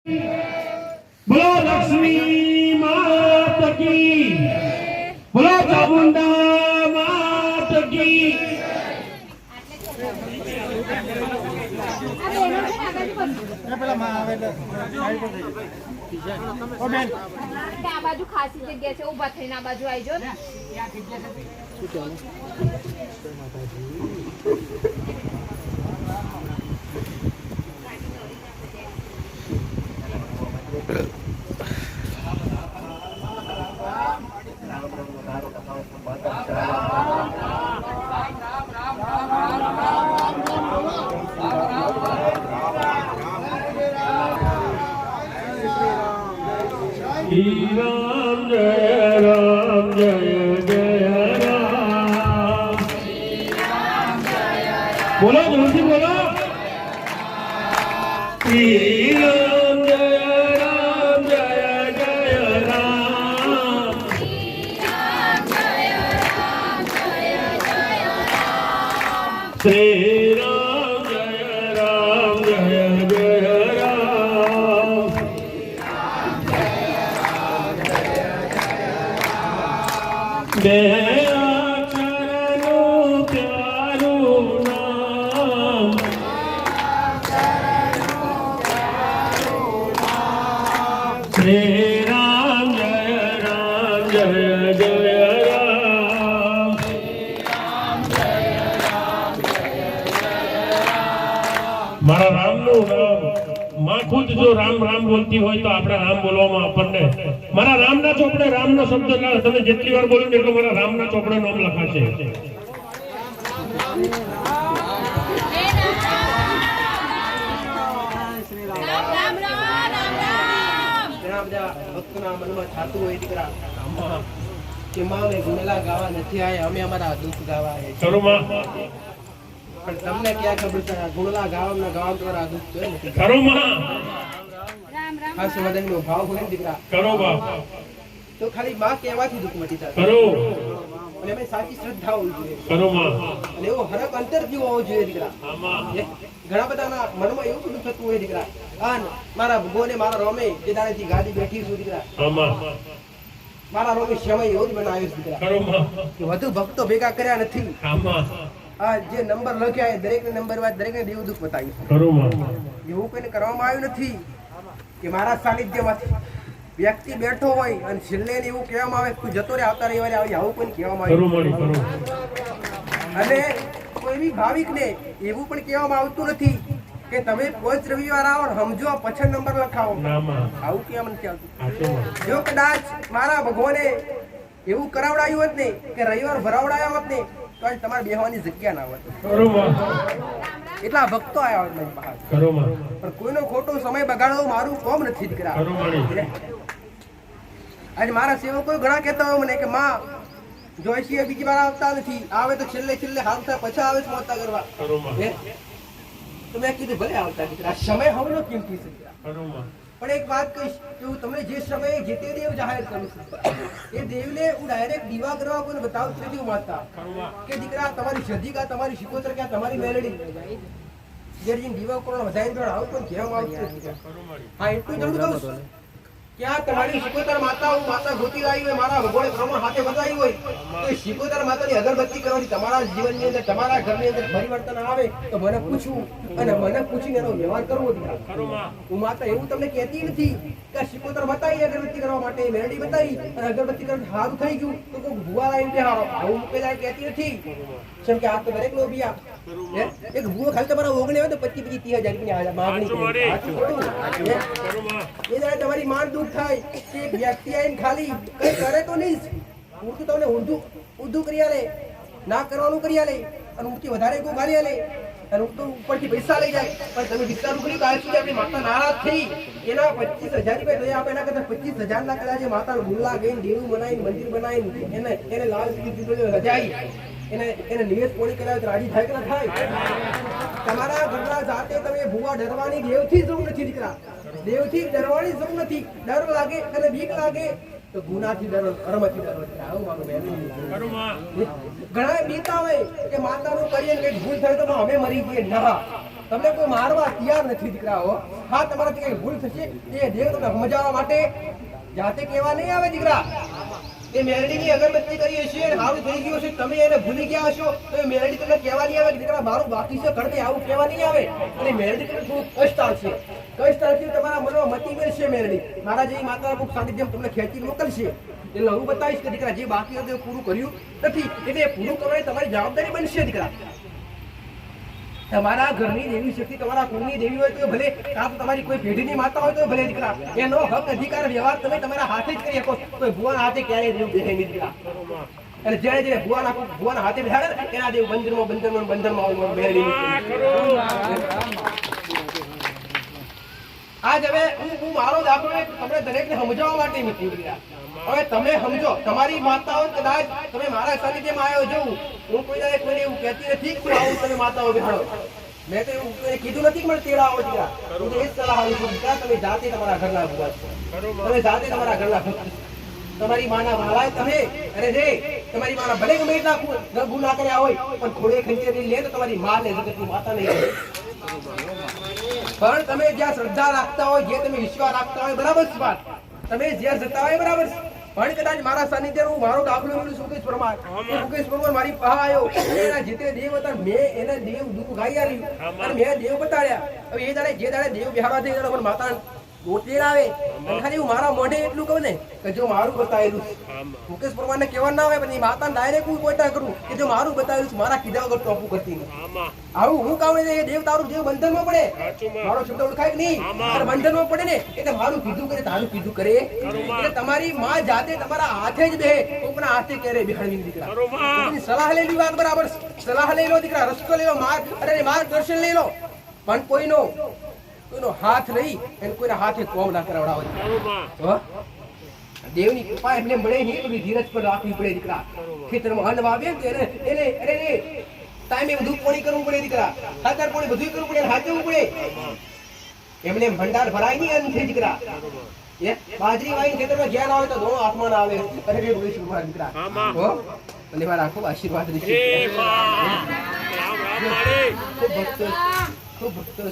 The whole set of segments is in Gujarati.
बोलो लक्ष्मी मात की, बोलो चामुंडा मात की। આ બાજુ ખાસી જગ્યા છે, ઊભા થઈને આ બાજુ આવી જો ને. राम जय जय राम। बोलो जल्दी बोलो। श्री राम जय जय राम। श्री राम जय जय राम। मेरा चरणों प्यारो नाम, श्री राम जय जय राम। मारा राम नु नाम मां खुद जो राम राम बोलती हो तो આપણે રામ બોલવામાં આપણને મારા રામના ચોપડે રામનો શબ્દ તમે જેટલી વાર બોલો ને એટલો મારા રામના ચોપડે નામ લખાશે। ભક્તના મનમાં થાતું હોય દીકરા કે માને ગુનેલા ગાવા નથી આયા, અમે અમારા દુઃખ ગાવા આયા કરો માં। પણ તમને ક્યાં ખબર છે ગુનેલા ગાવાના ગાવા તમારા દુઃખ છે નથી કરો માં। ખાસ વદનનો ભાવ હોય ને દીકરા કરો બાપ। તો ખાલી માં કહેવાથી દુઃખ મટી જાય કરો અને અમે સાચી શ્રદ્ધા હોવી જોઈએ કરો માં। અને એવો હરક અંતરથી હોવો જોઈએ દીકરા। આમાં ઘણા બધાના મનમાં એવું બધું થતું હોય દીકરા, આન મારા ભગવાને મારા રોમે જે દાડેથી ગાદી બેઠી છું દીકરા, આમાં મારા રોમે સમય એવો જ બનાવ્યો છે દીકરા કરો માં। કે વધુ ભક્તો ભેગા કર્યા નથી। આમાં આ જે નંબર લખ્યા દરેક ને નંબર વાદ દરેક ને દેવ દુઃખ બતાવ્યું કરો માં। એવું કોઈને કરવામાં આવ્યું નથી કે મારા સાનિધ્યમાંથી વ્યક્તિ બેઠો હોય અને છેલ્લે ને એવું કહેવામાં આવે તું જતો રે આવતા રવિવારે આવી, આવું કોઈને કહેવામાં કરો આવ્યું મારી કરો। અને કોઈ બી ભાવિકને એવું પણ કહેવામાં આવતું નથી કે તમે 5 રવિવાર આવો ને સમજો પછી નંબર લખાવો, નામાં આવું કેમ નથી આવતું। આચો માં। જો કદાચ મારા ભગવાને એવું કરાવડાયું હોત ને કે રવિવાર ભરાવડાયા હોત ને તો આજ તમારે બેહવાની જગ્યા ના હોત। કરો માં। એટલા ભક્તો આવ્યા હોત મારી પાસે, કરો માં। પણ કોઈનો ખોટો સમય બગાડવો મારું કોમ નથી દીકરા। કરો મારી આજે મારા સેવકો ઘણા કહેતા હોય મને કે માં જોઈશી બીજી વાર આવતા નથી, આવે તો છેલ્લે છેલ્લે હાલ થાય પછી આવે છે મોતા કરવા। કરો માં। તો મેં કીધું ભલે આવતા દીકરા, સમય હવનો કિંમતી છે દીકરા। કરો માં। પણ એક વાત કહીશ કે હું તમને જે સમયે જે તે દેવ જાહેર કરું છું એ દેવને હું ડાયરેક્ટ દીવા કરવા કોઈને બતાવું છું નથી માનતા કે દીકરા તમારી સદીકા તમારી શિકોતર કે તમારી મેલડી જે દીવા કોણ વધાઈને જોડ આવું પણ કહેવામાં આવતું નથી। હા એટલું જરૂર કહું છું કે આ તમારી શિકોતર માતા હું માતા ગોતી લાવી હોય, મારા ભગવાને પ્રમાણ હાથે બતાવી હોય તો એ શિકોતર માતાની અગરબત્તી કરવાથી તમારા જીવનની અંદર તમારા ઘરની અંદર પરિવર્તન આવે તો મને પૂછવું અને મને પૂછીને એનો વ્યવહાર કરવો દીકરા। હું માતા એવું તમને કહેતી નથી કે શિકોતર બતાવી અગરબત્તી કરવા માટે મેરડી બતાવી અને અગરબત્તી કરવાથી સારું થઈ ગયું તો કોઈ ભૂવા લાવીને બેહારો, આવું મૂકેલા કહેતી નથી। કેમ કે આ તો દરેક નો બી એક ભૂવો ખાલી તમારા ઓગણે હોય તો 25-30 હજાર માગણી એ જયારે તમારી માન દુઃખ થાય કે વ્યક્તિ આવીને ખાલી કઈ કરે તો નહીં, મૂર્તિ તમને ઊંધું કરી આલે, ના કરવાનું કરી આલે અને મૂર્તિ વધારે ગો ગાલી આલે અને તો ઉપરથી પૈસા લઈ જાય, પણ તમે વિચાર કરી કાલ સુધી આપણી માતા નારાજ થઈ એના 25,000 રૂપિયા લઈ આપે, એના કરતા 25,000 ના કદાચ માતા ગુલ્લા ગઈને દેવું બનાવીને મંદિર બનાવીને એને લાલ રજાઈ એને નિવેદ પોણી કરાવે તો રાજી થાય કે ના થાય? તમારા ઘરના જાતે તમે ભૂવા ડરવાની દેવથી જ જરૂર નથી દીકરા, દેવથી ડરવાની જરૂર નથી। ડર લાગે અને બીક લાગે તો ગુનાથી ડરો, કર્મથી ડરો। આવું મારું બેન ઘણા બીતા હોય કે માતાનું કરીએ કઈ ભૂલ થાય તો અમે મરી જઈએ, ના તમને કોઈ મારવા તૈયાર નથી દીકરાઓ. હા, તમારાથી કઈ ભૂલ થશે એ દેવ તમને સમજાવવા માટે જાતે કહેવા નહીં આવે દીકરા. એ મેરડીની અગરબત્તી કરી હશે અને હાવ થઈ ગયું હશે, તમે એને ભૂલી ગયા હશો તો એ મેરડી તમને કહેવા નહીં આવે કે દીકરા મારું બાકી છે કરડે, આવું કહેવા નહીં આવે. અને મેરડી તમને થોડું કષ્ટ આવશે, કષ્ટ આવશે તમારા મનમાં મતી મેળશે મેરડી. મારા જેવી માતાના મુખ સાનિધ્યમ તમને ખેંચી મોકલશે. એટલે હું બતાવીશ કે દીકરા જે બાકી હતું એ પૂરું કર્યું નથી, એટલે એ પૂરું કરવાની તમારી જવાબદારી બનશે દીકરા. તમારા ઘરની દેવી શક્તિ, તમારા કુળની દેવી હોય તો ભલે, કાં તો તમારી કોઈ પેઢીની માતા હોય તો ભલે દીકરા, એનો હક અધિકાર વ્યવહાર તમે તમારા હાથે જ કરી શકો. કોઈ ભુવાના હાથે ક્યારેય દેવ બેહે નહીં દીકરા. અને જેને જેને ભુવાના હાથે બેહાડે એના દેવ બંધનમાં બેહે નહીં. આજ હવે હું મારો દાખલો તમને દરેકને સમજાવવા માટે મૂકી દીકરા. હવે તમે સમજો, તમારી માતાઓ કદાચ તમે મારા સાનિધ્યમાં આવ્યો જોઉં, હું કોઈને એવું કહેતી નથી કે આવું તમે માતાઓ બેહાડો. મેં તો એવું કોઈને કીધું નથી કે મને તેડા આવો દીકરા. હું તો એ જ સલાહ આપું છું દીકરા, તમે જાતે તમારા ઘરના ભૂવા છો, તમે જાતે તમારા ઘરના ભક્ત છો. તમારી માના વાળાએ તમે અરે રે તમારી માના ભલે ગમે એટલા ગુના કર્યા હોય પણ થોડે ખંચેરી લે તો તમારી માં ને જગતની માતા નહીં. પણ તમે જ્યાં શ્રદ્ધા રાખતા હોય, જે તમે વિશ્વાસ રાખતા હોય, બરાબર છે વાત, તમે જ્યાં જતા હોય બરાબર છે. પણ કદાચ મારા સાનિધ્ય હું મારો દાખલો મેળવું સુકેશ પરમાર, સુકેશ પરમાર મારી પાસે આવ્યો, એના જેતે દેવ હતા મેં એને દેવ દુઃખ ગાઈ આવ્યું અને મેં દેવ બતાડ્યા. હવે એ દાડે જે દાડે દેવ બિહારવા થઈ મને માતા ગોતેર આવે અને ખાલી હું મારા મોઢે એટલું કહું ને કે જો મારું બતાવેલું મુકેશ પરમારને કહેવા ના આવે, પણ એ માતાને ડાયરેક્ટ હું કોઈટા કરું કે જો મારું બતાવેલું છે, મારા કીધા વગર ટોપું કરતી નહીં. આવું હું કહું ને દેવ તારું દેવ બંધનમાં પડે, મારો શબ્દ ઓળખાય કે નહીં, અને બંધનમાં પડે ને એટલે મારું કીધું કરે તારું કીધું કરે. એટલે તમારી માં જાતે તમારા હાથે જ બેહે, કોકના હાથે ક્યારે બેહાડવી દીકરા. સલાહ લેવી વાત બરાબર, સલાહ લઈ લો દીકરા, રસ્તો લઈ લો, માર્ગદર્શન લઈ લો, પણ કોઈનો હાથ નહીં એને કોઈના હાથે કોમ ના કરાવડાવો. દેવની કૃપા એમને મળે નહીં, તો ધીરજ પર રાખવી પડે દીકરા. ખેતરમાં અન્ન વાવે તો એને અરે ટાઈમે બધું પોણી કરવું પડે દીકરા, ખાતર પોણી બધું કરવું પડે, હાચવવું પડે. એમને ભંડાર ભરાય નહીં અન્નથી દીકરા. બાજરી વાઈને ખેતરમાં જ્ઞાન આવે તો દોણો આત્મા આવે. અરે રે બોલીશું મારા દીકરા, ભલે મારા ખૂબ આશીર્વાદ રહેશે. ખૂબ ભક્તો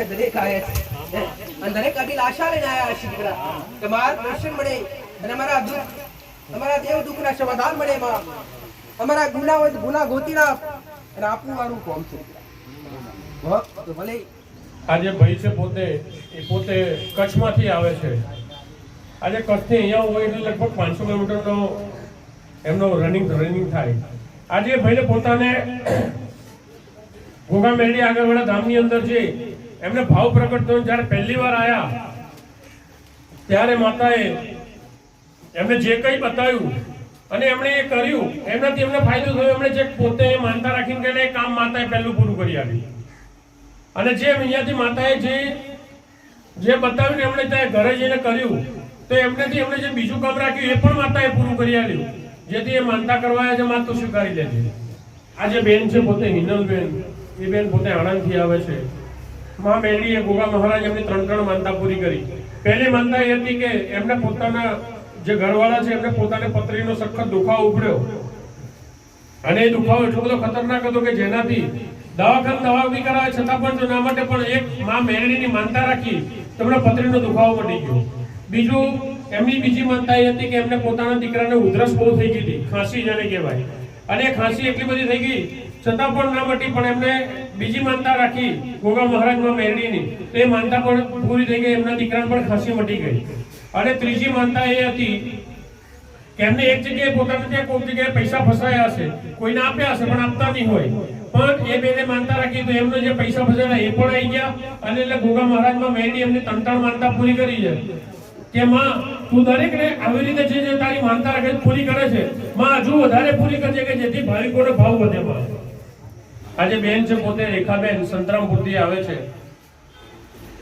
દરેક આવ્યા છે અને દરેક અભિલાષા લઈને આવ્યા છે દીકરા. તમારા દર્શન મળે અને અમારા દેવ દુઃખના સમાધાન મળે, અમારા ગુના ગોતી ના અને આપવું વાળું કોમ છે. તો ભલે આજે ભાઈ છે પોતે કચ્છમાંથી આવે છે. આજે કચ્છથી અહીંયા હોય એટલે લગભગ 500 કિલોમીટરનો એમનો રનિંગ થાય. આજે ભાઈને પોતાને ઘોઘા મેરડી આગળવાળા ધામની અંદર છે એમને ભાવ પ્રગટ થયો. જ્યારે પહેલી વાર આયા ત્યારે માતાએ એમને જે કંઈ બતાવ્યું અને એમણે એ કર્યું, એમનાથી એમને ફાયદો થયો. એમણે જે પોતે માનતા રાખીને કે કામ માતાએ પહેલું પૂરું કરી આવ્યું. અને જે અહીંયાથી માતાએ જે બતાવ્યું ને એમણે ત્યાં ઘરે જઈને કર્યું, તો એમનેથી એમણે જે બીજું કામ રાખ્યું એ પણ માતાએ પૂરું કરી આવ્યું. જેથી એ માનતા કરવા છે માતા સ્વીકારી લે છે. આજે બેન છે પોતે હિનલબેન, એ બેન પોતે આણંદથી આવે છે. મા મેરડીએ ગોગા મહારાજ એમની 3 માનતા પૂરી કરી. પહેલી માનતા એ હતી કે એમને પોતાના જે ઘરવાળા છે એમને પોતાને પથરીનો સખત દુખાવો ઉપડ્યો અને એ દુખાવો એટલો બધો ખતરનાક હતો કે જેનાથી દવા બી કરાવે છતાં પણ જો ના માટે પણ એક મા મેરડીની માનતા રાખી તમને પથરીનો દુખાવો મટી ગયો. બીજું એમની બીજી માનતા એ હતી કે એમને પોતાના દીકરાને ઉધરસ બહુ થઈ ગઈ હતી, ખાંસી જેને કહેવાય, અને ખાંસી એટલી બધી થઈ ગઈ છતાં પણ ના મટી, પણ એમને બીજી માનતા રાખી ગોગા મહારાજમાં મેરડીની, તો એ માનતા પણ પૂરી થઈ ગઈ, એમના દીકરાને પણ ખાંસી મટી ગઈ. અને ત્રીજી માનતા એ હતી કે એમને એક જગ્યાએ પોતાને ત્યાં કોઈક જગ્યાએ પૈસા ફસાયા હશે, કોઈને આપ્યા હશે પણ આપતા નહીં હોય, પણ એ બેને માનતા રાખી તો એમને જે પૈસા ફસાયેલા એ પણ આવી ગયા. અને એટલે ગોગા મહારાજમાં મેરડી એમની 3 માનતા પૂરી કરી છે કે માં તું દરેકને આવી રીતે જે તારી માનતા રાખે પૂરી કરે છે, માં હજુ વધારે પૂરી કરજે કે જેથી ભાવિકોનો ભાવ વધે. માં આજે બેન છે પોતે રેખાબેન સંતરામપુરથી આવે છે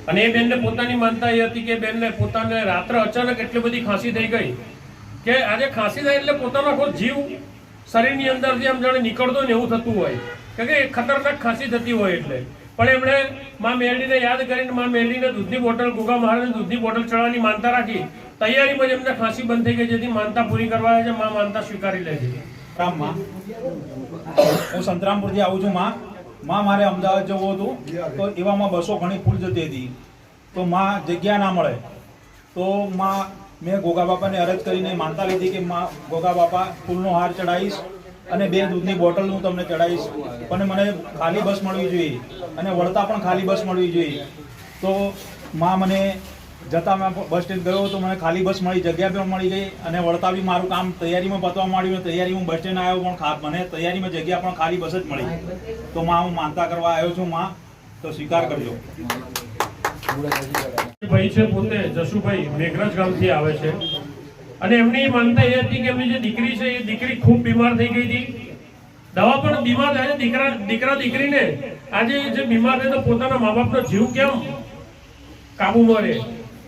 અને એ બેનને પોતાની માનતા એ હતી કે બેનને પોતાને રાત્રે અચાનક એટલી બધી ખાંસી થઈ ગઈ કે આજે ખાંસી થાય એટલે પોતાનો આખો જીવ શરીરની અંદરથી આમ જાણે નીકળતો ને એવું થતું હોય કે ખતરનાક ખાંસી થતી હોય. એટલે પણ એમણે માં મેરડીને યાદ કરીને માં મેરડીને દૂધની બોટલ, ગોગા મહારાજને દૂધની બોટલ ચડાવવાની માનતા રાખી. તૈયારીમાં જ એમને ખાંસી બંધ થઈ ગઈ, જેથી માનતા પૂરી કરવા છે. માં માનતા સ્વીકારી લે છે. રામ માં હું સંતરામપુરથી આવું છું. માં માં મારે અમદાવાદ જવું હતું તો એવામાં બસો ઘણી ફૂલ જતી હતી તો માં જગ્યા ના મળે તો માં મેં ગોગા બાપાને અરજ કરીને માનતા લીધી કે માં ગોગા બાપા ફૂલનો હાર ચડાવીશ અને 2 દૂધની બોટલ હું તમને ચડાવીશ પણ મને ખાલી બસ મળવી જોઈએ અને વળતા પણ ખાલી બસ મળવી જોઈએ તો માં મને જતા મેં બસ સ્ટેન્ડ ગયો તો મને ખાલી બસ મળી, જગ્યા પણ મળી ગઈ અને વળતા બી મારું કામ તૈયારીમાં પતવા માંડ્યું. તૈયારી હું બસ સ્ટેન્ડ આવ્યો પણ મને તૈયારીમાં જગ્યા પણ ખાલી બસ જ મળી. તો માં હું માનતા કરવા આવ્યો છું, માં તો સ્વીકાર કરજો. ભાઈ છે પોતે જશુભાઈ મેઘરજ ગામથી આવે છે અને એમની માનતા એ હતી કે એમની જે દીકરી છે એ દીકરી ખૂબ બીમાર થઈ ગઈ હતી. દવા પણ બીમાર થાય દીકરા દીકરીને આજે જે બીમાર થાય તો પોતાના મા બાપનો જીવ કેમ કાબુમાં રહે.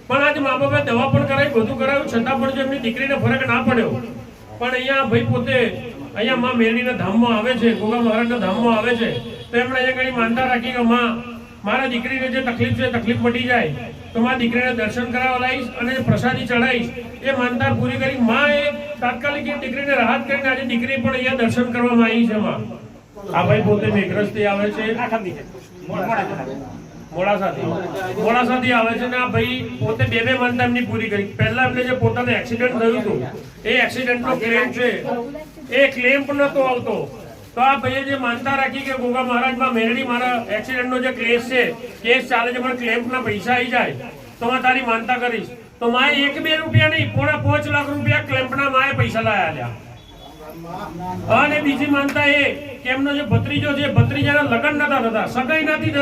પણ આજે મા બાપે દવા પણ કરાવી, બધું કરાવ્યું, છતાં પણ જો એમની દીકરીને ફરક ના પડ્યો. પણ અહીંયા ભાઈ પોતે અહીંયા માં મેરડીના ધામમાં આવે છે, ગોગા મહારાજના ધામમાં આવે છે તો એમણે અહીંયા ઘણી માનતા રાખી કે માં મારા દીકરીને જે તકલીફ છે તકલીફ મટી જાય તો મારા દીકરીને દર્શન કરાવવા લાવીશ અને પ્રસાદી ચડાવીશ. એ માનતા પૂરી કરી માં એ તાત્કાલિક એ દીકરીને રાહત કરીને આજે દીકરી પણ અહીંયા દર્શન કરવામાં આવી છે. માં આ ભાઈ પોતે મેઘરજથી આવે છે, મોડાસાથી આવે છે ને આ ભાઈ પોતે બે માનતા એમની પૂરી કરી. પહેલા એમને જે પોતાને એક્સિડન્ટ થયું હતું એ એક્સિડન્ટનો ક્લેમ છે એ ક્લેમ પણ નતો આવતો તો આ ભાઈએ જે માનતા રાખી કે ગોગા મહારાજમાં મેરડી મારા એક્સિડન્ટનો જે કેસ ચાલે છે પણ ક્લેમના પૈસા આવી જાય તો હું તારી માનતા કરીશ. તો માએ 1-2 રૂપિયા નહીં, 5.5 લાખ રૂપિયા ક્લેમ્પના માએ પૈસા લાયા. અને બીજી માનતા એ કે એમનો જે ભત્રીજો છે, ભત્રીજાના લગ્ન નતા થતા, સગાઈ નથી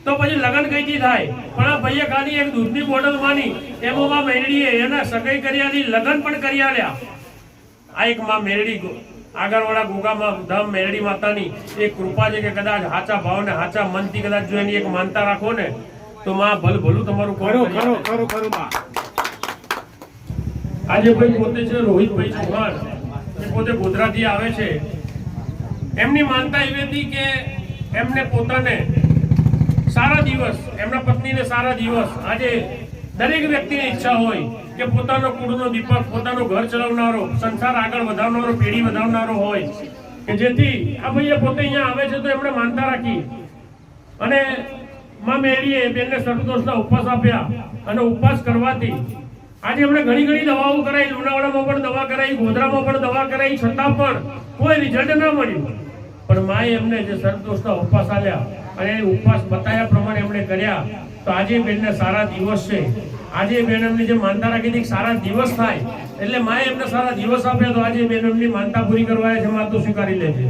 તો પછી લગ્ન કઈથી થાય? પણ આ ભાઈએ ખાલી એક દૂધની બોટલ માની એમાં મેરડીએ એના સગાઈ કર્યાની લગ્ન પણ કરી આલ્યા. આ એક માં મેરડી આગળવાળા ગોગામાં ધામ મેરડી માતાની એક કૃપા છે કે કદાચ હાચા ભાવ ને હાચા મનથી કદાચ જો એની એક માનતા રાખો ને તો માં ભલું તમારું ખરું. આજે ભાઈ પોતે છે રોહિતભાઈ ચૌહાણ, એ પોતે ગોધરાથી આવે છે. એમની માનતા એવી હતી કે એમને પોતાને સારા દિવસ, એમના પત્નીને સારા દિવસ, આજે દરેક વ્યક્તિની ઈચ્છા હોય કે પોતાનો કુળનો દીપક, પોતાનું ઘર ચલાવનારો, સંસાર આગળ વધારનારો, પેઢી વધારનારો હોય કે જેથી આ ભાઈએ પોતે અહીંયા આવે છે તો એમણે માનતા રાખી અને માં મેરડીએ બેનને સર્વદોષના ઉપવાસ આપ્યા અને ઉપવાસ કરવાથી આજે એમણે ઘણી દવાઓ કરાવી, લુણાવાડામાં પણ દવા કરાવી, ગોધરામાં પણ દવા કરાવી, છતાં પણ કોઈ રિઝલ્ટ ન મળ્યું. પણ માએ એમને જે સર્વદોષના ઉપવાસ આપ્યા અને ઉપવાસ બતાવ્યા પ્રમાણે એમણે કર્યા તો આજે બેનને સારા દિવસ છે. આજે બેન એમની જે માનતા રાખી હતી સારા દિવસ થાય એટલે માએ એમને સારા દિવસ આપ્યા તો આજે બેન એમની માનતા પૂરી કરવા છે, માં તો સ્વીકારી લે છે.